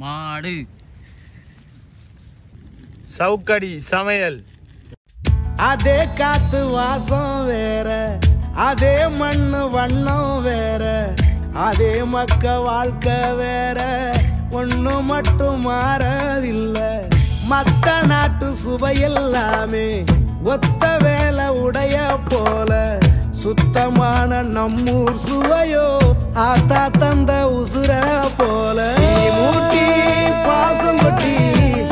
மாடு சவுக்கடி சமையல். அதே காத்து வாசம் வேற, அதே மண்ணு வண்ணம் வேற, அதே மக்க வாழ்க்கை வேற, ஒண்ணு மட்டும் மாறவில்லை. மத்த நாட்டு சுவையெல்லாமே ஒத்த வேலை உடைய போல, சுத்தமான நம்மூர் சுவையோ ஆத்தா தந்த உசுர போல. மூட்டி பாசம் கொட்டி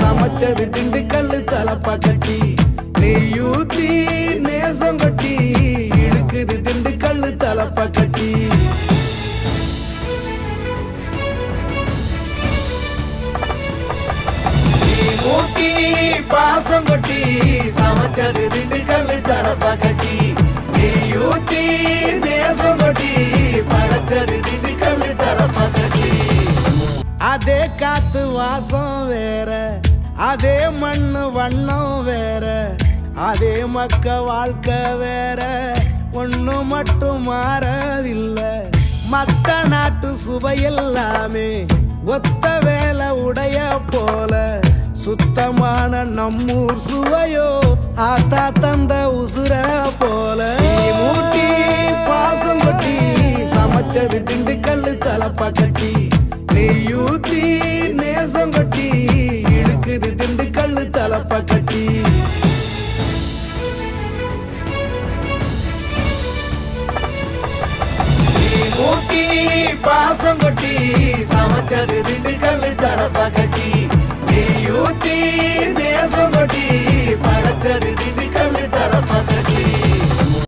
சமைச்சது திண்டுக்கல்லு தலப்பா கட்டி, நெய்யூத்தி நேசம் கொட்டி இழுக்குது திண்டுக்கல்லு தலப்பா கட்டி. மூட்டி பாசம் கொட்டி சமைச்சது திண்டுக்கல்லு தலப்பா கட்டி, நெய்யூத்தி நேசம் கொட்டி படைச்சது திண்டுக்கல்லு தலப்பா கட்டி. அதே காத்து வாசம் வேற, அதே மண்ணு வண்ணம் வேற, அதே மக்க வாழ்க்கை வேற, ஒண்ணு மட்டும் மாறவில்லை. மத்த நாட்டு சுவையெல்லாமே ஒத்த வேலை உடைய போல, சுத்தமான நம்மூர் சுவையோ ஆத்தா தந்த உசுர போல. மூட்டி பாசம் கொட்டி சமைச்சது திண்டுக்கல்லு தலப்பா கட்டி, நெய்யூத்தி நேசம் கொட்டி இழுக்குது திண்டுக்கல்லு தலப்பா கட்டி. மூட்டி பாசம் கொட்டி சமைச்சது திண்டுக்கல்லு தலப்பா கட்டி, நெய்யூத்தி நேசம் கொட்டி படைச்சது திண்டுக்கல்லு தலப்பா கட்டி.